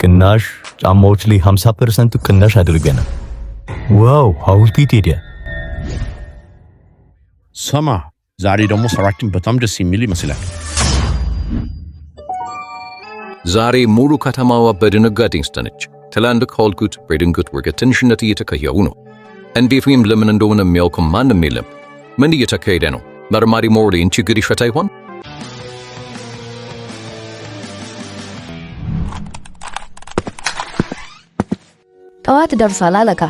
ቅናሽ ጫማዎች ላይ 50% ቅናሽ አድርገናል። ዋው ሐውልቱ ሄደ። ሰማ ዛሬ ደግሞ ስራችን በጣም ደስ የሚል ይመስላል። ዛሬ ሙሉ ከተማዋ በድንጋጤ ውስጥ ነች። ትላልቅ ሐውልቶች በድንገት ወደ ትንሽነት እየተቀየሩ ነው። እንዴት ወይም ለምን እንደሆነ የሚያውቅ ማንም የለም። ምን እየተካሄደ ነው? መርማሪ ሞርሊን ችግር ይፈታ ይሆን? ጠዋት ደርሷል አለቃ።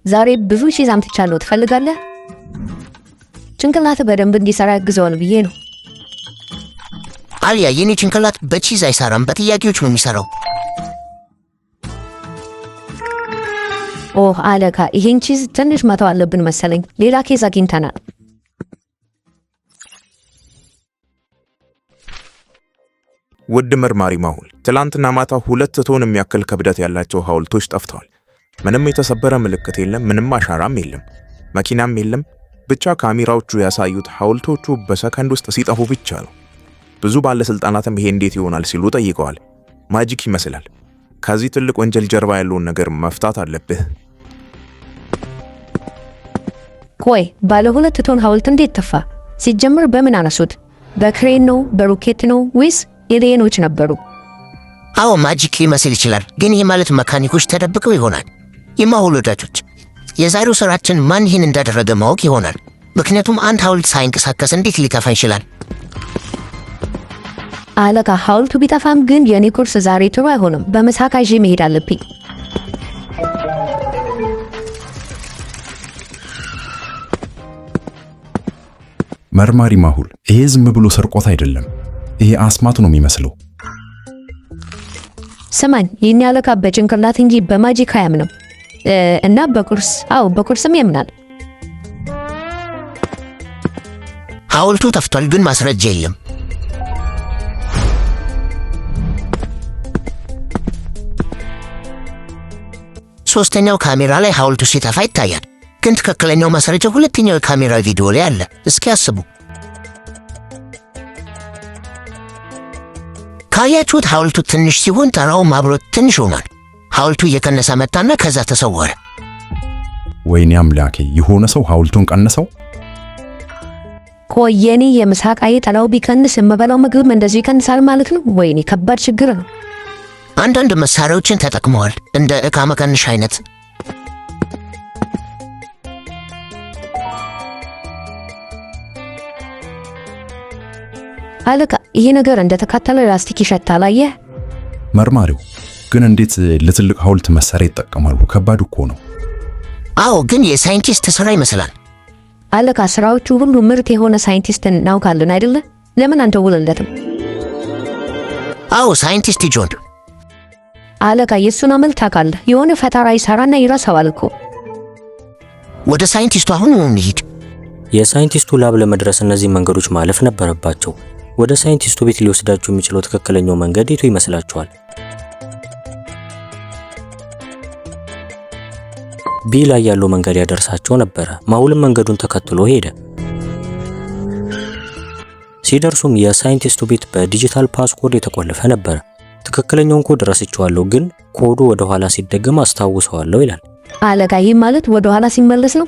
ዛሬ ብዙ ሺህ አምጥቻለሁ። ትፈልጋለህ? ጭንቅላት በደንብ እንዲሰራ ያግዘዋል ብዬ ነው። አልያ የኔ ጭንቅላት በቺዝ አይሰራም፣ በጥያቄዎች ነው የሚሰራው። ኦህ አለቃ፣ ይሄን ቺዝ ትንሽ መተው አለብን መሰለኝ። ሌላ ኬዝ አግኝተናል። ውድ መርማሪ ማሁል፣ ትላንትና ማታ 2 ቶን የሚያክል ክብደት ያላቸው ሐውልቶች ጠፍተዋል። ምንም የተሰበረ ምልክት የለም፣ ምንም አሻራም የለም፣ መኪናም የለም። ብቻ ካሜራዎቹ ያሳዩት ሐውልቶቹ በሰከንድ ውስጥ ሲጠፉ ብቻ ነው። ብዙ ባለስልጣናትም ይሄ እንዴት ይሆናል ሲሉ ጠይቀዋል። ማጂክ ይመስላል። ከዚህ ትልቅ ወንጀል ጀርባ ያለውን ነገር መፍታት አለብህ። ቆይ ባለ 2 ቶን ሐውልት እንዴት ጠፋ? ሲጀምር በምን አነሱት? በክሬን ነው? በሮኬት ነው ወይስ የሌሎች ነበሩ? አዎ ማጂክ ሊመስል ይችላል፣ ግን ይሄ ማለት መካኒኮች ተደብቀው ይሆናል። የማሁል ወዳጆች፣ የዛሬው ስራችን ማን ይህን እንዳደረገ ማወቅ ይሆናል። ምክንያቱም አንድ ሐውልት ሳይንቀሳቀስ እንዴት ሊጠፋ ይችላል? አለቃ፣ ሐውልቱ ቢጠፋም ግን የኔ ኩርስ ዛሬ ጥሩ አይሆንም። በመሳካ ይዤ መሄድ አለብኝ። መርማሪ ማሁል፣ ይሄ ዝም ብሎ ስርቆት አይደለም። ይሄ አስማት ነው የሚመስለው። ስማኝ፣ የኔ አለቃ በጭንቅላት እንጂ በማጂክ አያምንም እና በቁርስም ያምናል። ሐውልቱ ጠፍቷል፣ ግን ማስረጃ የለም። ሶስተኛው ካሜራ ላይ ሐውልቱ ሲጠፋ ይታያል፣ ግን ትክክለኛው ማስረጃ ሁለተኛው የካሜራ ቪዲዮ ላይ አለ። እስኪ አስቡ። ካያችሁት ሐውልቱ ትንሽ ሲሆን ተራው ማብሮት ትንሽ ሆኗል። ሐውልቱ እየቀነሰ መጣና ከዛ ተሰወረ። ወይኔ አምላኬ! የሆነ ሰው ሐውልቱን ቀነሰው። ቆየኔ የምሳቃዬ ጠላው ቢቀንስ የምበላው ምግብ እንደዚህ ይቀንሳል ማለት ነው? ወይኔ ከባድ ችግር ነው። አንዳንድ መሳሪያዎችን ተጠቅመዋል፣ እንደ ዕቃ መቀነሻ አይነት። አለቃ፣ ይሄ ነገር እንደተካተለ ላስቲክ ይሸታል። አየህ? መርማሪው ግን እንዴት ለትልቅ ሐውልት መሳሪያ ይጠቀማሉ? ከባድ እኮ ነው። አዎ፣ ግን የሳይንቲስት ስራ ይመስላል። አለቃ፣ ስራዎቹ ሁሉ ምርጥ የሆነ ሳይንቲስትን እናውቃለን አይደለ? ለምን አንደውልለትም? አዎ፣ ሳይንቲስት ጆን። አለቃ፣ የሱን አመል ታውቃለህ? የሆነ ፈጠራ ይሰራና ይረሳዋል እኮ። ወደ ሳይንቲስቱ አሁን እንሂድ። የሳይንቲስቱ ላብ ለመድረስ እነዚህ መንገዶች ማለፍ ነበረባቸው። ወደ ሳይንቲስቱ ቤት ሊወስዳቸው የሚችለው ትክክለኛው መንገድ የቱ ይመስላችኋል? ቢ ላይ ያለው መንገድ ያደርሳቸው ነበረ። ማሁልም መንገዱን ተከትሎ ሄደ። ሲደርሱም የሳይንቲስቱ ቤት በዲጂታል ፓስኮድ የተቆለፈ ነበረ። ትክክለኛውን ኮድ ረስቼዋለሁ፣ ግን ኮዱ ወደ ኋላ ሲደገም አስታውሰዋለሁ ይላል። አለቃ፣ ይህ ማለት ወደ ኋላ ሲመለስ ነው።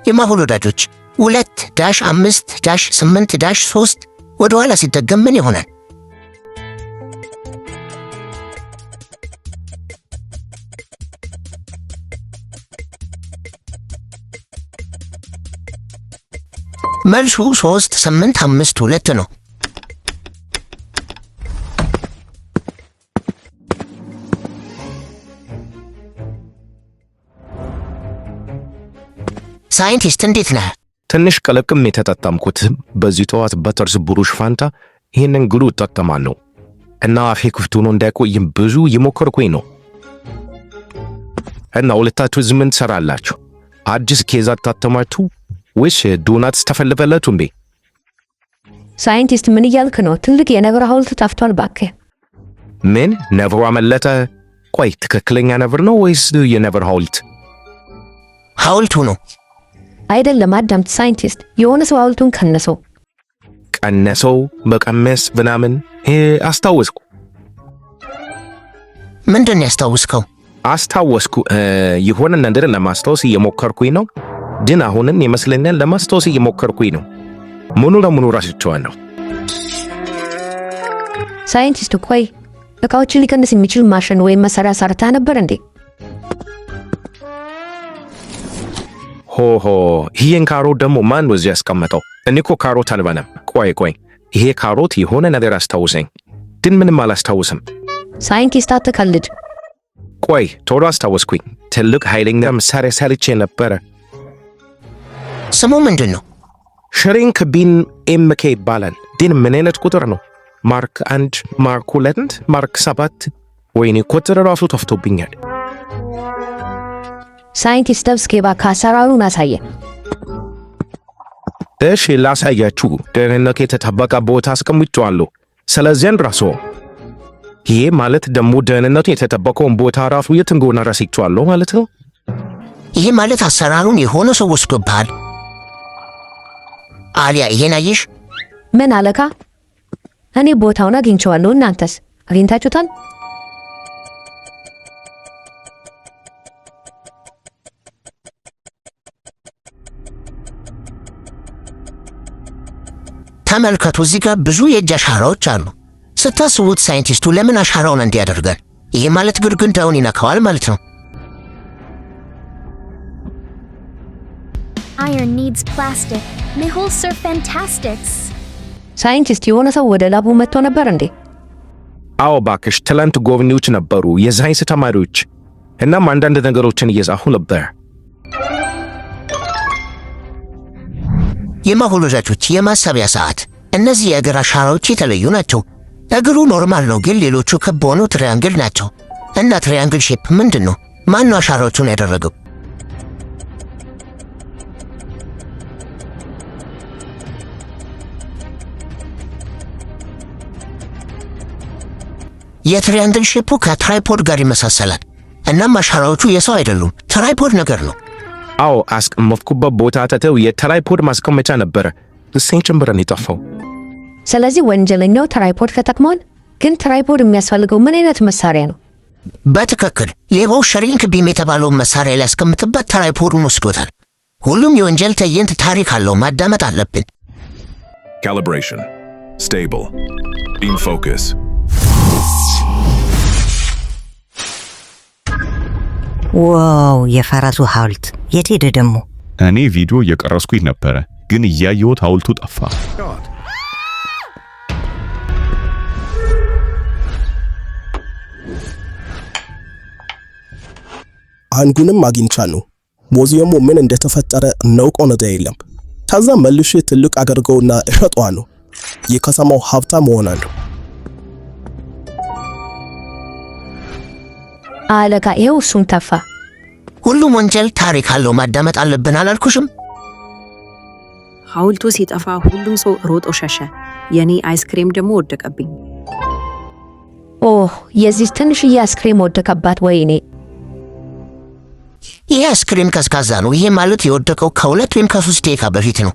የማሁል ወዳጆች 2-5-8-3 ወደ ኋላ ሲደገም ምን ይሆናል? መልሱ 3-8-5-2 ነው። ሳይንቲስት እንዴት ነህ? ትንሽ ቀለቅም የተጠቀምኩት በዚህ ጠዋት በጥርስ ብሩሽ ፋንታ ይህንን ግሉ እጠቀማለሁ እና አፌ ክፍት ሆኖ እንዳይቆይም ብዙ እየሞከርኩኝ ነው። እና ሁለታችሁ ምን ትሰራላችሁ? አዲስ ኬዝ አታተማችሁ ወይስ ዶናትስ ተፈልፈላችሁ እንዴ? ሳይንቲስት ምን እያልክ ነው? ትልቅ የነብር ሐውልት ጠፍቷል እባክህ። ምን ነብሩ አመለጠ? ቆይ ትክክለኛ ነብር ነው ወይስ የነብር ሐውልት? ሐውልቱ ነው። አይደለም፣ አዳምጥ ሳይንቲስት። የሆነ ሰው ሐውልቱን ቀነሰው። ቀነሰው? መቀመስ ምናምን አስታወስኩ። ምንድን ያስታውስከው? አስታወስኩ። የሆነ ነገር ለማስታወስ እየሞከርኩኝ ነው፣ ግን አሁንም ይመስለኛል ለማስታወስ እየሞከርኩኝ ነው። ሙሉ ለሙሉ ረስቼዋለሁ። ሳይንቲስቱ ቆይ እቃዎችን ሊቀንስ የሚችል ማሽን ወይም መሳሪያ ሰርታ ነበር እንዴ? ሆሆ ይሄን ካሮት ደግሞ ማን ወዝ ያስቀመጠው? እኔ እኮ ካሮት አልበላም። ቆይ ይሄ ካሮት የሆነ ነገር አስታውሰኝ፣ ግን ምንም አላስታውስም። ሳይንቲስት አትቀልድ። ቆይ ቶሎ አስታወስኩኝ። ትልቅ ኃይለኛ መሳሪያ ሰርቼ ነበረ። ስሙ ምንድን ነው? ሽሪንክ ቢን ኤምኬ ይባላል። ግን ምን አይነት ቁጥር ነው? ማርክ 1 ማርክ 2 ማርክ 7? ወይኔ ቁጥር ራሱ ተፍቶብኛል። ሳይንቲስት ደብስኬባ ከአሰራሩን አሳየ። እሺ ላሳያችሁ። ደህንነቱ የተጠበቀ ቦታ አስቀምጬዋለሁ። ስለዚህ ራሱ ይሄ ማለት ደግሞ ደህንነቱ የተጠበቀውን ቦታ ራሱ የት እንደሆነ ረስቼዋለሁ ማለት ነው። ይሄ ማለት አሰራሩን የሆነ ሰው ወስዶብሃል። አሊያ ይሄን አየሽ? ምን አለካ? እኔ ቦታውን አግኝቼዋለሁ። እናንተስ አግኝታችሁታል? ተመልከቱ፣ እዚህ ጋር ብዙ የእጅ አሻራዎች አሉ። ስታስቡት ሳይንቲስቱ ለምን አሻራውን እንዲያደርጋል? ይሄ ማለት ግድግዳውን ይነካዋል ማለት ነው። Iron needs plastic. Mehuls are fantastics. ሳይንቲስት የሆነ ሰው ወደ ላቡ መጥቶ ነበር እንዴ? አዎ ባክሽ፣ ትላንት ጎብኚዎች ነበሩ፣ የሳይንስ ተማሪዎች። እናም አንዳንድ ነገሮችን እየጻፉ ነበር። የማሁል ወዳጆች የማሰቢያ ሰዓት። እነዚህ የእግር አሻራዎች የተለዩ ናቸው። እግሩ ኖርማል ነው፣ ግን ሌሎቹ ክብ ሆነው ትሪያንግል ናቸው። እና ትሪያንግል ሼፕ ምንድን ነው? ማን ነው አሻራዎቹን ያደረገው? የትሪያንግል ሼፑ ከትራይፖድ ጋር ይመሳሰላል። እናም አሻራዎቹ የሰው አይደሉም፣ ትራይፖድ ነገር ነው። አዎ አስቀመጥኩበት ቦታ ተተው የትራይፖድ ማስቀመጫ ነበረ። እሴን ጭምብረን የጠፋው። ስለዚህ ወንጀለኛው ትራይፖድ ተጠቅሟል። ግን ትራይፖድ የሚያስፈልገው ምን አይነት መሳሪያ ነው? በትክክል ሌባው ሽሪንክ ቢም የተባለውን መሳሪያ ሊያስቀምጥበት ትራይፖዱን ወስዶታል። ሁሉም የወንጀል ትዕይንት ታሪክ አለው፣ ማዳመጥ አለብን። Calibration. Stable. In focus. ዋው! የፈረሱ ሐውልት የት ሄደ ደግሞ? እኔ ቪዲዮ እየቀረስኩኝ ነበረ፣ ግን እያየሁት ሐውልቱ ጠፋ። አንዱንም አግኝቻለሁ። ሙዚየሙ ምን እንደተፈጠረ እናውቀው ነገር የለም። ከዛ መልሼ ትልቅ አድርገውና እሸጠዋለሁ። የከተማው ሀብታም እሆናለሁ። አለቃ ይኸው እሱም ተፋ። ሁሉም ወንጀል ታሪክ አለው፣ ማዳመጥ አለብን አላልኩሽም? ሐውልቱ ሲጠፋ ሁሉም ሰው ሮጦ ሸሸ። የኔ አይስክሬም ደግሞ ወደቀብኝ። ኦህ የዚህ ትንሽዬ አይስክሬም ወደቀባት። ወይኔ ይሄ አይስክሬም ቀዝቃዛ ነው። ይሄ ማለት የወደቀው ከ2 ወይም ከ3 ደቂቃ በፊት ነው።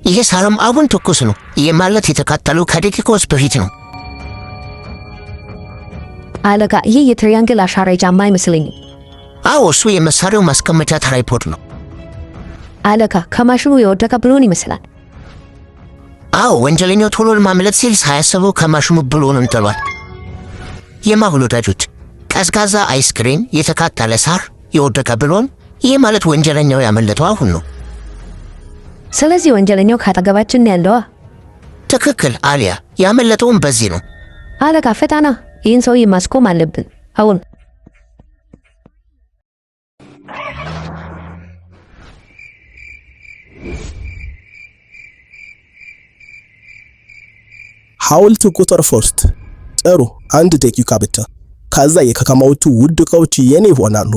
ይሄ ሳርም አሁን ትኩስ ነው። ይሄ ማለት የተቃጠለው ከደቂቃዎች በፊት ነው። አለቃ ይሄ የትሪያንግል አሻራ ጫማ አይመስለኝም። አዎ እሱ የመሳሪያው ማስቀመጫ ትራይፖድ ነው። አለቃ ከማሽኑ የወደቀ ብሎን ይመስላል። አዎ ወንጀለኛው ቶሎ ለማምለጥ ሲል ሳያስበው ከማሽኑ ብሎን ጥሏል። የማሁል ወዳጆች ቀዝቃዛ አይስክሬም፣ የተቃጠለ ሳር፣ የወደቀ ብሎን፣ ይሄ ማለት ወንጀለኛው ያመለጠው አሁን ነው። ስለዚህ ወንጀለኛው ካጠገባችን ያለዋ። ትክክል አሊያ፣ ያመለጠውም በዚህ ነው። አለቃ ፈጣና፣ ይህን ሰውዬ ማስቆም አለብን አሁን። ሐውልት ቁጥር 3 ጥሩ፣ 1 ደቂቃ ብቻ። ከዛ የከተማዎቹ ውድ ዕቃዎች የኔ ይሆናሉ።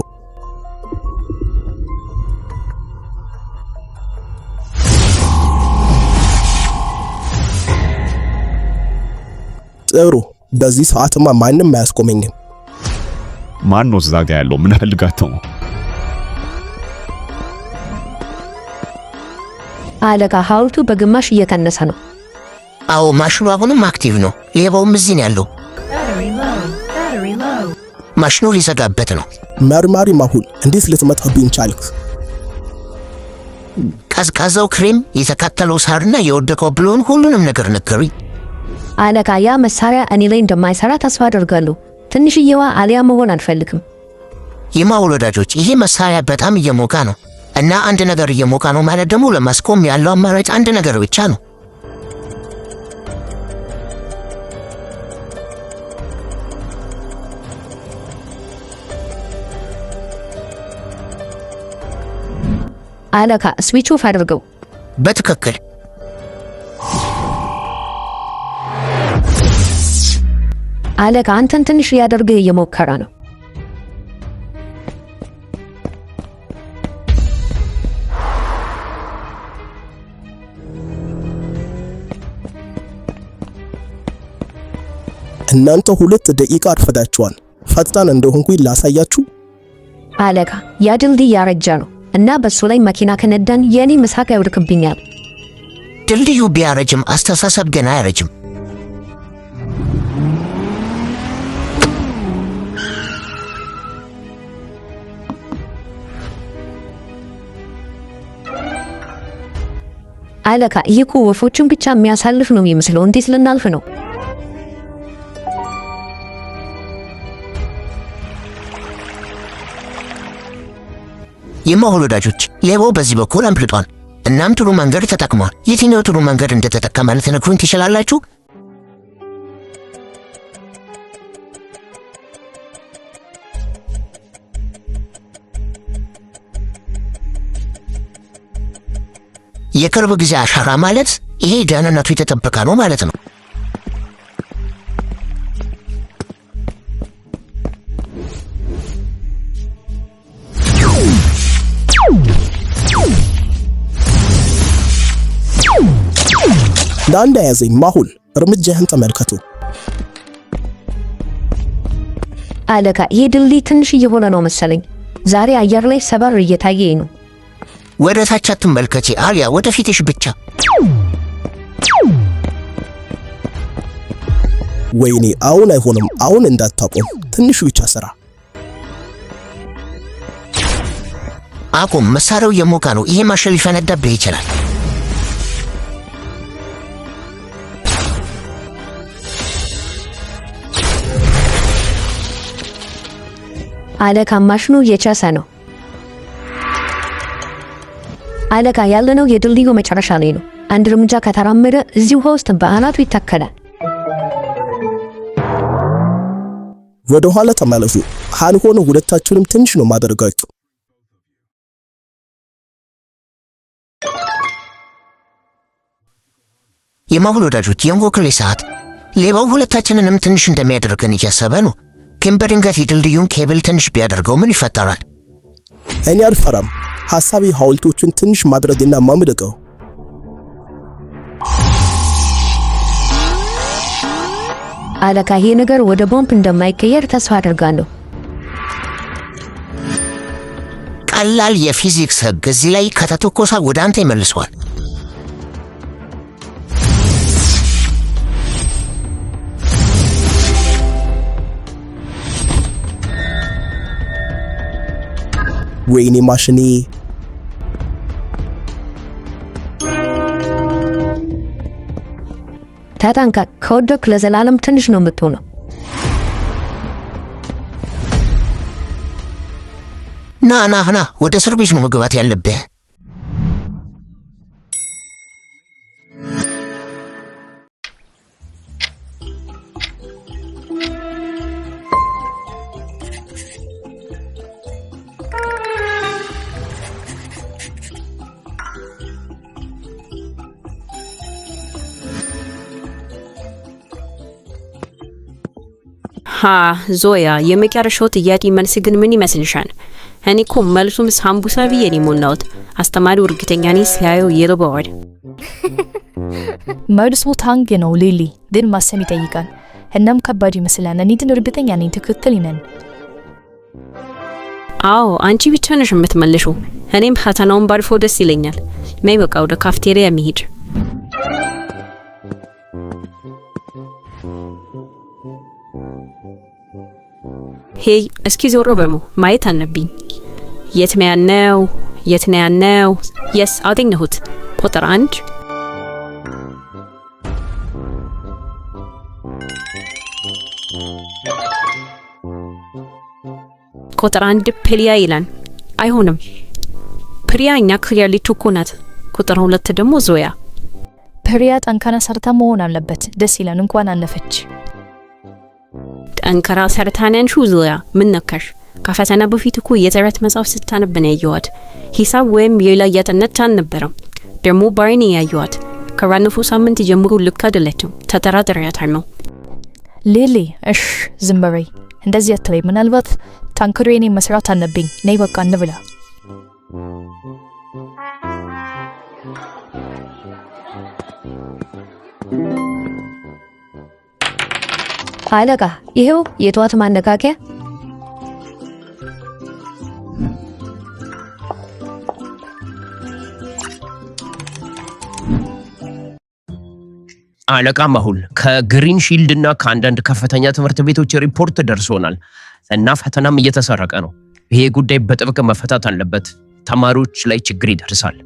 ጥሩ፣ በዚህ ሰዓትማ ማንም አያስቆመኝም። ማን ነው እዛ ጋ ያለው? ምን ፈልጋቸው ነው? አለቃ ሐውልቱ በግማሽ እየቀነሰ ነው። አዎ ማሽኑ አሁንም አክቲቭ ነው። ሌባውም እዚህ ነው ያለው። ማሽኑ ሊዘጋበት ነው። መርማሪ ማሁል እንዴት ልትመታብኝ ቻልክ? ቀዝቃዛው ክሬም፣ የተካተለው ሳርና የወደቀው ብሎን ሁሉንም ነገር ነገሩኝ። አለቃ ያ መሳሪያ እኔ ላይ እንደማይሰራ ተስፋ አደርጋለሁ። ትንሽዬዋ አሊያ መሆን አልፈልግም። የማሁል ወዳጆች ይሄ መሳሪያ በጣም እየሞቃ ነው እና አንድ ነገር እየሞቃ ነው ማለት ደግሞ ለማስቆም ያለው አማራጭ አንድ ነገር ብቻ ነው። አለቃ ስዊች ኦፍ አድርገው። በትክክል አለቃ አንተን ትንሽ ሊያደርግህ እየሞከረ ነው። እናንተ 2 ደቂቃ አርፈዳችኋል። ፈጣን እንደሆንኩኝ ላሳያችሁ። አለቃ ያ ድልድይ ያረጀ ነው እና በሱ ላይ መኪና ከነዳን የኔ ምሳቅ ያውድቅብኛል። ድልድዩ ቢያረጅም አስተሳሰብ ገና አያረጅም። አለቃ ይህ እኮ ወፎችን ብቻ የሚያሳልፍ ነው የሚመስለው። እንዴት ልናልፍ ነው? የማሁል ወዳጆች ሌባው በዚህ በኩል አምልጧል። እናም ጥሩ መንገድ ተጠቅሟል። የትኛው ጥሩ መንገድ እንደተጠቀመ ልትነግሩኝ ትችላላችሁ? የቅርብ ጊዜ አሻራ ማለት ይሄ ደህንነቱ የተጠበቀ ነው ማለት ነው። ዳንዳ ያዘኝ ማሁል፣ እርምጃህን ተመልከቱ። አለቃ ይሄ ድልድይ ትንሽ እየሆነ ነው መሰለኝ። ዛሬ አየር ላይ ሰበር እየታየኝ ነው። ወደ ታች አትመልከቺ አሊያ፣ ወደ ፊትሽ ብቻ። ወይኔ አሁን አይሆንም። አሁን እንዳታቆም፣ ትንሽ ብቻ ስራ። አቁም፣ መሳሪያው የሞቃ ነው። ይሄ ማሽን ሊፈነዳብህ ይችላል። አለቃ ማሽኑ እየጨሰ ነው። አለቃ ያለነው የድልድዩ መጨረሻ ላይ ነው። አንድ እርምጃ ከተራመደ እዚሁ ውስጥ በአናቱ ይተከላል። ወደ ኋላ ተመለሱ። ካልሆነ ሁለታችሁንም ትንሽ ነው ማደርጋችሁ። የማሁል ወዳጆች የእንቆቅልሽ ሰዓት። ሌባው ሁለታችንንም ትንሽ እንደሚያደርገን እያሰበ ነው። ግን በድንገት የድልድዩን ኬብል ትንሽ ቢያደርገው ምን ይፈጠራል? እኔ አልፈራም። ሐሳቤ ሐውልቶቹን ትንሽ ማድረግና ማምደቀው። አለቃ ይሄ ነገር ወደ ቦምብ እንደማይቀየር ተስፋ አደርጋለሁ። ቀላል የፊዚክስ ሕግ እዚህ ላይ ከተተኮሰ ወደ አንተ ይመልሰዋል። ወይኔ ማሽኔ! ታታንካ ከወደክ ለዘላለም ትንሽ ነው የምትሆነው። ና ወደ እስር ቤት ነው መግባት ያለብህ። ዞያ የመጨረሻው ጥያቄ መልስ ግን ምን ይመስልሻል? እኔ እኮ መልሱም ሳምቡሳ ብዬ ነው የሞላሁት። አስተማሪው እርግጠኛ ነኝ ሲያየው ይርበዋል። መልሱ ታንግ ነው ሊሊ፣ ግን ማሰብ ይጠይቃል። እናም ከባድ ይመስላል። እኔ ግን እርግጠኛ ነኝ ትክክል ነን። አዎ አንቺ ብቻ ነሽ የምትመልሺው። እኔም ፈተናውን ባልፎ ደስ ይለኛል። በቃ ወደ ካፍቴሪያ መሄድ ሄይ እስኪ ዞሮ በሙ ማየት አለብኝ። የት ነው ያለው? የስ አገኘሁት። ቁጥር 1 ቁጥር 1 ፕሪያ ይላል። አይሆንም። ፕሪያ እኛ ክሊርሊ ቱኮ ናት። ቁጥር 2 ደግሞ ዞያ። ፕሪያ ጠንካራ ሰርታ መሆን አለበት። ደስ ይላል። እንኳን አለፈች። ጠንካራ ሰርታነን ዞያ ምን ነካሽ? ከፈተና በፊት እኮ የተረት መጽሐፍ ስታነብ ነው ያየኋት። ሂሳብ ወይም ሌላ ያጠናች አልነበረም። ደግሞ ባይኔ ያየኋት። ከባለፈው ሳምንት ጀምሮ ልክ አይደለችም። ተጠራጥሬያታለሁ። ሊሊ እሽ ዝም በይ። እንደዚህ አትበይ። ምናልባት ታንክሬ እኔ መስራት አለብኝ። ነይ በቃ እንብላ። አለቃ ይሄው የጧት ማነቃቂያ። አለቃ ማሁል ከግሪን ሺልድ እና ከአንዳንድ ከፍተኛ ትምህርት ቤቶች ሪፖርት ደርሶናል እና ፈተናም እየተሰረቀ ነው። ይሄ ጉዳይ በጥብቅ መፈታት አለበት። ተማሪዎች ላይ ችግር ይደርሳል።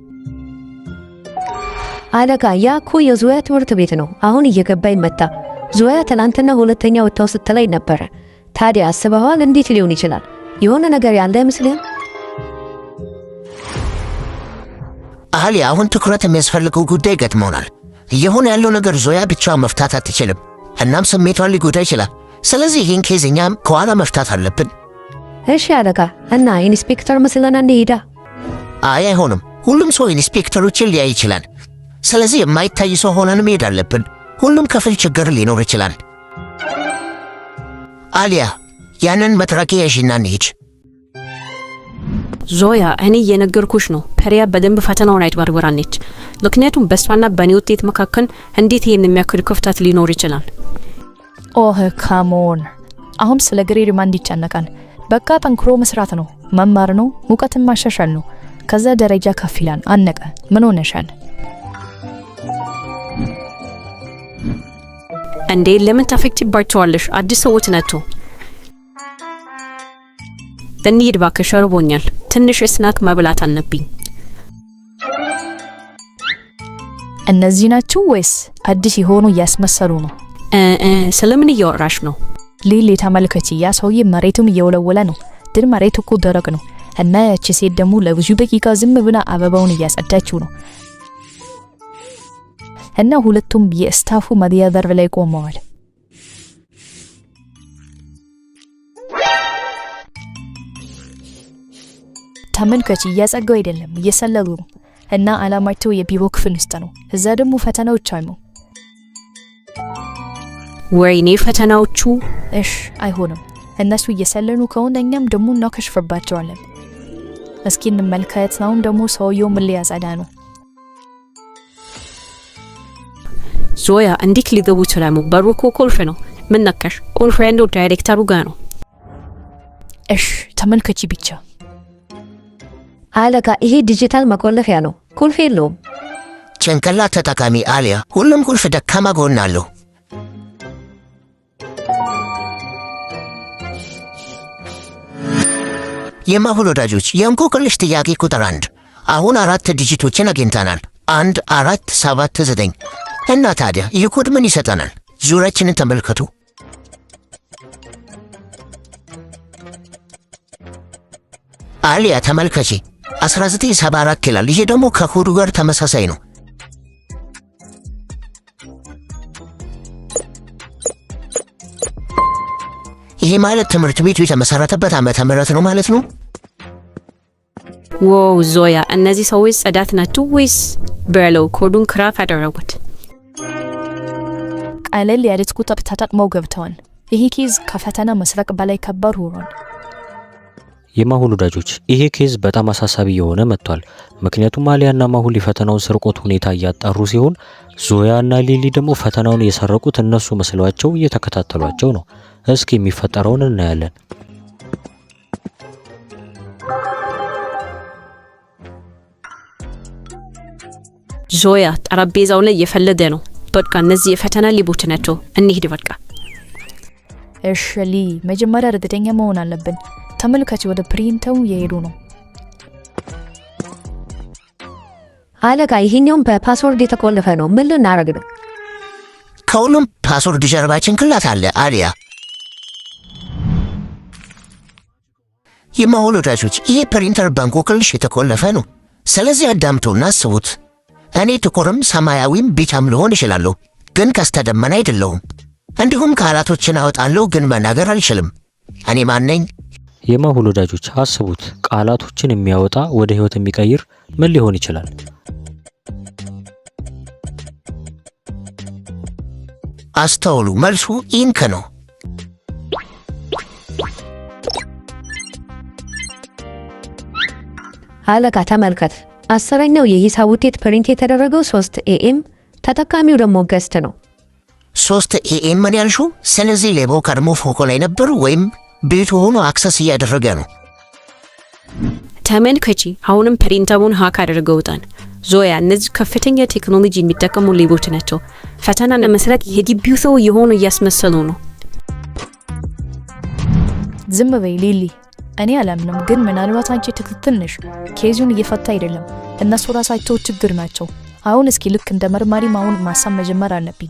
አለቃ ያ እኮ የዞያ ትምህርት ቤት ነው። አሁን እየገባኝ መጣ። ዞያ ትናንትና ሁለተኛ ወጣው ስትላይ ነበር። ታዲያ አስበዋል? እንዴት ሊሆን ይችላል? የሆነ ነገር ያለ አይመስልም? አሊያ አሁን ትኩረት የሚያስፈልገው ጉዳይ ገጥሞናል። እየሆነ ያለው ነገር ዞያ ብቻ መፍታት አትችልም። እናም ስሜቷን ሊጎዳ ይችላል። ስለዚህ ይህን ኬዝ እኛም ከኋላ መፍታት አለብን። እሺ አለቃ፣ እና ኢንስፔክተር መስለና እንሄዳ? አይሆንም። ሁሉም ሰው ኢንስፔክተሮችን ሊያይ ይችላል። ስለዚህ የማይታይ ሰው ሆነን መሄድ አለብን። ሁሉም ከፍል ችግር ሊኖር ይችላል። አሊያ ያንን መጥረቂያ ያዥና እንሂድ። ዞያ እኔ እየነገርኩሽ ነው። ፕሪያ በደንብ ፈተናውን አይትበርብራለች። ምክንያቱም በሷና በኔ ውጤት መካከል እንዴት ይሄን የሚያክል ክፍተት ሊኖር ይችላል? ኦህ ካሞን፣ አሁን ስለ ግሬድ ማን ይጨነቃል? በቃ ጠንክሮ መስራት ነው፣ መማር ነው፣ ሙቀትን ማሻሻል ነው። ከዛ ደረጃ ከፍ ይላል። አነቀ። ምን ሆነሻል እንዴ? ለምን ታፈክቲባቸዋለሽ? አዲስ ሰዎች ናቸው። እንሂድ እባክሽ፣ እርቦኛል። ትንሽ ስናክ መብላት አለብኝ። እነዚህ ናቸው ወይስ አዲስ የሆኑ እያስመሰሉ ነው? ስለምን እያወራሽ ነው? ሊሊ ተመልከቺ፣ ያ ሰውዬ መሬቱም እየወለወለ ነው። ግን መሬቱ እኮ ደረቅ ነው። እና ያቺ ሴት ደግሞ ለብዙ ደቂቃ ዝም ብላ አበባውን እያጸዳችው ነው። እና ሁለቱም የስታፉ መድያ በር ላይ ቆመዋል። ተመልከቺ፣ እያጸጉ አይደለም፣ እየሰለሉ ነው። እና አላማቸው የቢሮ ክፍል ውስጥ ነው። እዛ ደግሞ ፈተናዎች አሉ። ወይኔ ፈተናዎቹ! እሺ አይሆንም። እነሱ እየሰለሉ ከሆነ እኛም ደግሞ እናከሽፍባቸዋለን። እስኪ እንመልከት። አሁን ደግሞ ሰውየው ምን ሊያጸዳ ነው? ዞያ እንዴት ሊገቡ ይችላሉ? በሩ እኮ ቁልፍ ነው። ምን ነካሽ? ቁልፍ ያለው ዳይሬክተሩ ጋር ነው። እሺ ተመልከቺ ብቻ። አለቃ ይሄ ዲጂታል መቆለፊያ ነው፣ ቁልፍ የለውም። ጭንቅላት ተጠቃሚ አሊያ፣ ሁሉም ቁልፍ ደካማ ጎን አለው። የማሁል ወዳጆች፣ የእንቆቅልሽ ጥያቄ ቁጥር 1 አሁን 4 ዲጂቶችን አግኝተናል። 1 4 7 9 እና ታዲያ ይህ ኮድ ምን ይሰጠናል? ዙሪያችንን ተመልከቱ። አሊያ ተመልከቺ፣ 1974 ይላል። ይሄ ደግሞ ከኮዱ ጋር ተመሳሳይ ነው። ይሄ ማለት ትምህርት ቤቱ የተመሰረተበት ዓመተ ምህረት ነው ማለት ነው። ዋው ዞያ፣ እነዚህ ሰዎች ጽዳት ናቸው ወይስ በለው ኮዱን ክራፍ አደረጉት? ቀለል ያለች ቁጥር ተጠቅመው ገብተዋል። ይሄ ኬዝ ከፈተና መስረቅ በላይ ከባድ ሆኗል። የማሁል ወዳጆች፣ ይሄ ኬዝ በጣም አሳሳቢ የሆነ መጥቷል። ምክንያቱም አሊያና ማሁል የፈተናውን ስርቆት ሁኔታ እያጣሩ ሲሆን፣ ዞያና ሊሊ ደግሞ ፈተናውን የሰረቁት እነሱ መስሏቸው እየተከታተሏቸው ነው። እስኪ የሚፈጠረውን እናያለን። ዞያ ጠረጴዛው ላይ እየፈለደ ነው። በቃ እነዚህ የፈተና ሊቦች ናቸው። እንሂድ በቃ። እሺ ሊ መጀመሪያ እርግጠኛ መሆን አለብን። ተመልከች ወደ ፕሪንተሩ እየሄዱ ነው። አለቃ ይሄኛውን በፓስወርድ የተቆለፈ ነው። ምን ልናደርግ ነው? ከሁሉም ፓስወርድ ጀርባ ጭንቅላት አለ አሊያ። የማሁል ወዳጆች ይሄ ፕሪንተር በእንቆቅልሽ የተቆለፈ ነው። ስለዚህ አዳምጡና አስቡት። እኔ ጥቁርም ሰማያዊም ቢጫም ልሆን እችላለሁ፣ ግን ቀስተ ደመና አይደለሁም። እንዲሁም ቃላቶችን አወጣለሁ፣ ግን መናገር አልችልም። እኔ ማን ነኝ? የማሁል ወዳጆች አስቡት። ቃላቶችን የሚያወጣ ወደ ህይወት የሚቀይር ምን ሊሆን ይችላል? አስተውሉ፣ መልሱ ኢንክ ነው። አለቃ ተመልከት። 10ኛው የሂሳብ ውጤት ፕሪንት የተደረገው 3 AM፣ ተጠቃሚው ደግሞ ገስት ነው። 3 AM ምን ያልሹ? ስለዚህ ሌባው ቀድሞ ፎቆ ላይ ነበሩ ወይም ቤቱ ሆኖ አክሰስ እያደረገ ነው። ተመልከቺ፣ አሁንም ፕሪንተሩን ሃክ አድርገውታል። ዞያ እነዚህ ከፍተኛ ቴክኖሎጂ የሚጠቀሙ ሌቦች ናቸው። ፈተና ለመስራት የግቢው ሰው የሆኑ እያስመሰሉ ነው። ዝም በይ ሊሊ። እኔ አላምንም፣ ግን ምናልባት አንቺ ትክክል ነሽ። ኬዙን እየፈታ አይደለም፣ እነሱ ራሳቸው ችግር ናቸው። አሁን እስኪ ልክ እንደ መርማሪ ማሁን ማሳብ መጀመር አለብኝ።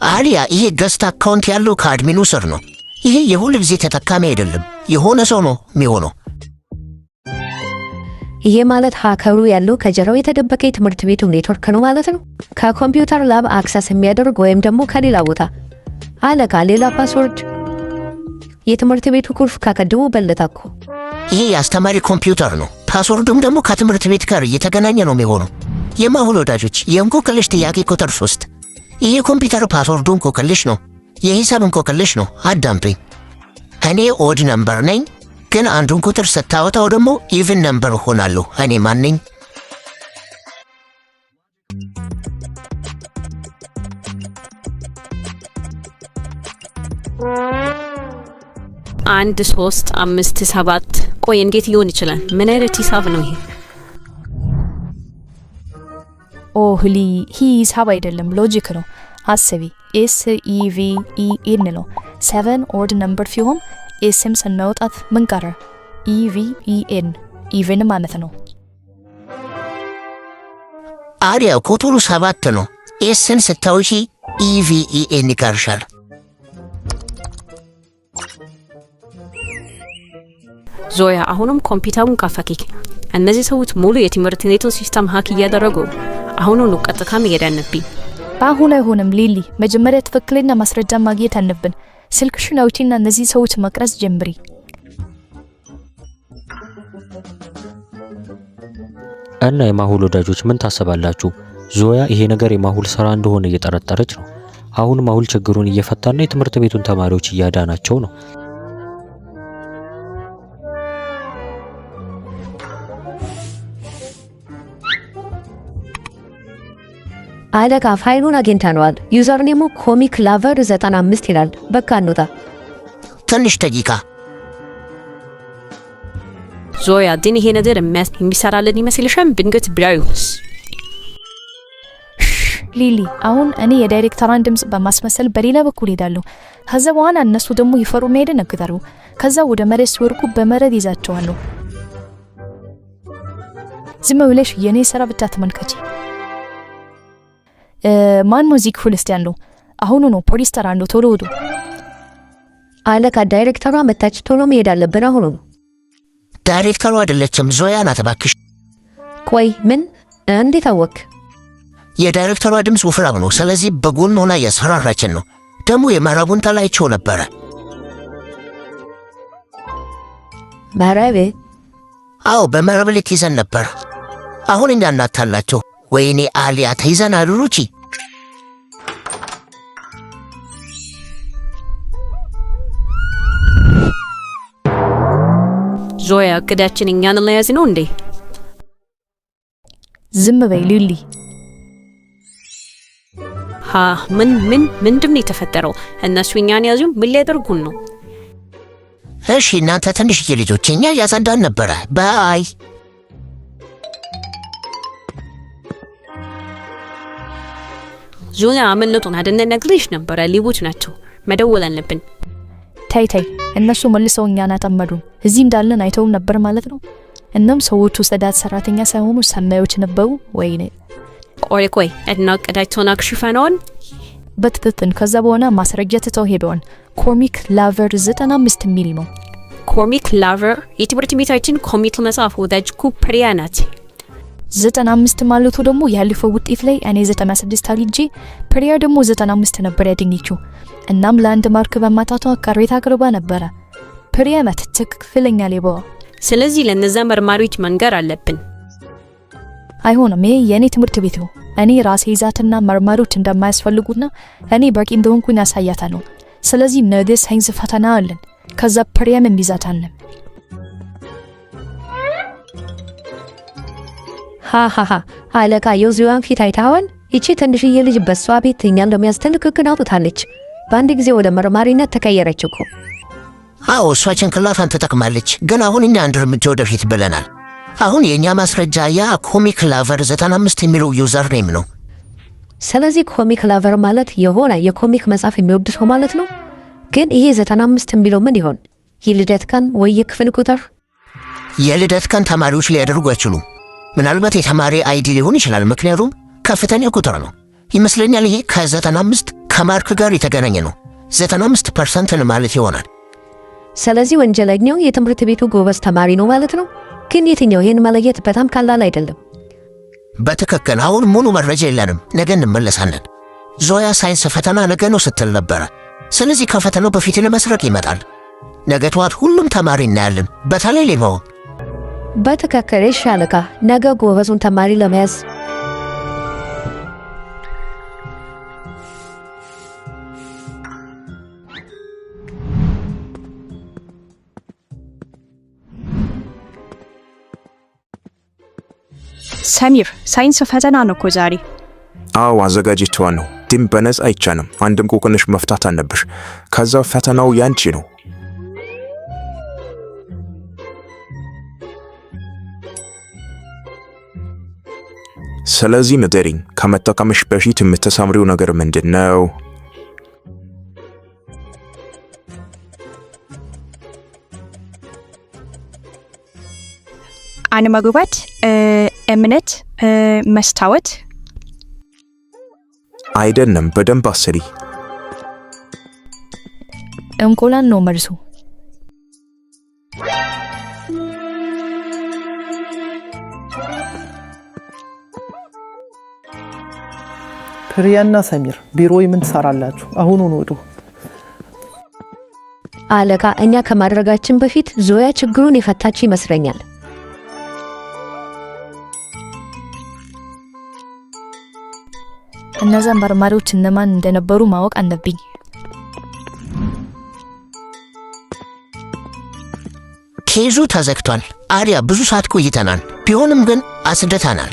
አሊያ ይሄ ገስት አካውንት ያለው ከአድሚኑ ስር ነው። ይሄ የሁል ጊዜ ተጠቃሚ አይደለም፣ የሆነ ሰው ነው የሚሆነው። ይሄ ማለት ሃከሩ ያለው ከጀራው የተደበቀ የትምህርት ቤቱ ኔትወርክ ነው ማለት ነው። ከኮምፒውተር ላብ አክሰስ የሚያደርግ ወይም ደግሞ ከሌላ ቦታ። አለቃ ሌላ ፓስወርድ። የትምህርት ቤቱ ቁልፍ ከቀድሞ በለጠ እኮ። ይሄ የአስተማሪ ኮምፒውተር ነው። ፓስወርዱም ደግሞ ከትምህርት ቤት ጋር እየተገናኘ ነው የሚሆነው። የማሁል ወዳጆች የእንቆቅልሽ ጥያቄ ቁጥር 3። ይሄ ኮምፒውተር ፓስወርዱ እንቆቅልሽ ነው፣ የሂሳብ እንቆቅልሽ ነው። አዳምጡኝ። እኔ ኦድ ነምበር ነኝ፣ ግን አንዱን ቁጥር ስታወጣው ደግሞ ኢቭን ነምበር ሆናለሁ። እኔ ማን ነኝ? አንድ 3 5 7 ቆይ እንዴት ሊሆን ይችላል? ምን አይነት ሂሳብ ነው ይሄ? ሊ ሂሳብ አይደለም፣ ሎጂክ ነው። አስቢ፣ SEVEN ነው። 7 ኦድ ነምበር ሲሆን ኤስም ስናወጣት ምን ቀረ? EVEN ኢቭን ማለት ነው። አሪያ ቁጥሩ 7 ነው። ኤስን ስታውጪ EVEN ይቀርሻል። ዞያ አሁንም ኮምፒውተሩን ካፈኪክ። እነዚህ ሰዎች ሙሉ የትምህርት ቤቱ ሲስተም ሃክ እያደረጉ አሁኑኑ ቀጥታ መሄድ አለብኝ። አሁን አይሆንም ሊሊ፣ መጀመሪያ ትክክለኛ ማስረጃ ማግኘት አለብን። ስልክሽን አውጪና እነዚህ ሰዎች መቅረጽ ጀምሪ። እና የማሁል ወዳጆች ምን ታስባላችሁ? ዞያ ይሄ ነገር የማሁል ስራ እንደሆነ እየጠረጠረች ነው። አሁን ማሁል ችግሩን እየፈታና የትምህርት ቤቱን ተማሪዎች እያዳናቸው ነው። አለቃ ፋይሉን አግኝተነዋል። ዩዘር ኔሙ ኮሚክ ላቨር 95 ይላል። በቃ እንውጣ። ትንሽ ደቂቃ። ዞያ ግን ይሄ ነገር የሚሰራልን ይመስልሻል? ብንገት ብራዩስ ሊሊ፣ አሁን እኔ የዳይሬክተሯን ድምጽ በማስመሰል በሌላ በኩል ሄዳለሁ። ከዛ በኋላ እነሱ ደግሞ ይፈሩ መሄድ ነግታሩ። ከዛ ወደ መሬት ሲወርቁ በመሬት ይዛቸዋለሁ። ዝም ብለሽ የኔ ስራ ብቻ ተመልከቺ። ማን ነው እዚህ ክፍል ውስጥ ያለው? አሁኑ ነው ፖሊስ ጠራለሁ። ቶሎ ወዱ። አለቃ ዳይሬክተሯ መታች። ቶሎ መሄድ አለብን አሁኑ። ዳይሬክተሯ አይደለችም፣ ዞያ ናት። እባክሽ ቆይ፣ ምን? እንዴት አወክ? የዳይሬክተሯ ድምፅ ወፍራም ነው። ስለዚህ በጎን ሆና እያስፈራራችን ነው። ደግሞ የመረቡን ተላይቸው ነበረ። መረብ? አዎ፣ በመረብ ላይ ይዘን ነበር። አሁን እኛ እናታላቸው። ወይኔ አሊያ ተይዘን አሉሩቺ። ዞያ እቅዳችን እኛን ለያዝ ነው እንዴ? ዝም በይ ሊሊ። ምንድን የተፈጠረው? እነሱ እኛን ያዙ? ምን ሊያደርጉን ነው? እሺ እናንተ ትንሽዬ ልጆች፣ እኛ ያጸዳን ነበረ። ባይ። ዞያ አመለጡን አይደል ነግሬሽ ነበር ሊቦች ናቸው መደወል አለብን ታይ እነሱ መልሰው እኛን አጠመዱን እዚህ እንዳለን አይተው ነበር ማለት ነው እናም ሰዎቹ ጽዳት ሰራተኛ ሳይሆኑ ሰማዮች ነበሩ ወይኔ ቆይ እናቀዳቸውን አክሽፈናውን በትክክል ከዛ በኋላ ማስረጃ ትተው ሄደዋል ኮሚክ ላቨር 95 ሚሊ ነው ኮሚክ ላቨር የትምህርት ቤታችን ኮሚክ መጽሐፍ ወዳጅ ኩፕሪያ ናት 95 ማለቱ ደግሞ ያለፈው ውጤት ላይ እኔ 96 አልጄ ፕሪያ ደግሞ 95 ነበር ያገኘችው እናም ለአንድ ማርክ በማጣቷ ቅሬታ አቅርባ ነበር ፕሪያ ናት ትክክለኛ ሌባ ስለዚህ ለነዛ መርማሪዎች መንገር አለብን አይሆንም ይሄ የኔ ትምህርት ቤት ነው እኔ ራሴ ይዛትና መርማሪዎች እንደማያስፈልጉና እኔ በቂ እንደሆንኩኝ ያሳያታለሁ ስለዚህ ነገ ሳይንስ ፈተና አለን ከዛ ፕሪያም እንዲዛታለን ሃሃሃ አለቃ ዮዚዋን ፊት አይታውን እቺ ትንሽዬ ልጅ በሷ ቤት እኛን ለሚያስተልክክን አውጥታለች በአንድ ጊዜ ወደ መርማሪነት ተቀየረች እኮ አዎ እሷ ጭንቅላቷን ተጠቅማለች ግን አሁን እኛ አንድ እርምጃ ወደፊት ብለናል አሁን የኛ ማስረጃ ያ ኮሚክ ላቨር 95 የሚለው ዩዘር ኔም ነው ስለዚህ ኮሚክ ላቨር ማለት የሆነ የኮሚክ መጽሐፍ የሚወድ ሰው ማለት ነው ግን ይሄ 95 የሚለው ምን ይሆን የልደት ቀን ወይ የክፍል ቁጥር የልደት ቀን ተማሪዎች ሊያደርጉ አይችሉም ምናልባት የተማሪ አይዲ ሊሆን ይችላል ምክንያቱም ከፍተኛ ቁጥር ነው ይመስለኛል ይሄ ከ95 ከማርክ ጋር የተገናኘ ነው 95% ማለት ይሆናል ስለዚህ ወንጀለኛው የትምህርት ቤቱ ጎበዝ ተማሪ ነው ማለት ነው ግን የትኛው ይሄን መለየት በጣም ቀላል አይደለም በትክክል አሁን ሙሉ መረጃ የለንም ነገ እንመለሳለን ዞያ ሳይንስ ፈተና ነገ ነው ስትል ነበር ስለዚህ ከፈተናው በፊት ለመስረቅ ይመጣል ነገ ጠዋት ሁሉም ተማሪ እናያለን በተለይ ሌባው በትክክል ሻለቃ ነገ ጎበዙን ተማሪ ለመያዝ ሰሚር ሳይንስ ፈተና ነው እኮ ዛሬ አዎ አዘጋጅቼዋለሁ ግን በነፃ አይቻልም አንድም ኮኮነሽ መፍታት አለብሽ ከዛ ፈተናው ያንቺ ነው ስለዚህ ንገሪኝ ከመጠቀምሽ በፊት የምትሰምሪው ነገር ምንድነው አንመግባት እምነት መስታወት አይደለም በደንብ አስሪ እንቁላል ነው መልሱ ፕሪያና ሰሚር ቢሮ ምን ትሰራላችሁ አሁን ወጡ አለቃ እኛ ከማድረጋችን በፊት ዞያ ችግሩን የፈታች ይመስለኛል እነዛ መርማሪዎች እነማን እንደነበሩ ማወቅ አለብኝ ኬዙ ተዘግቷል አሪያ ብዙ ሰዓት ቆይተናል ቢሆንም ግን አስደታናል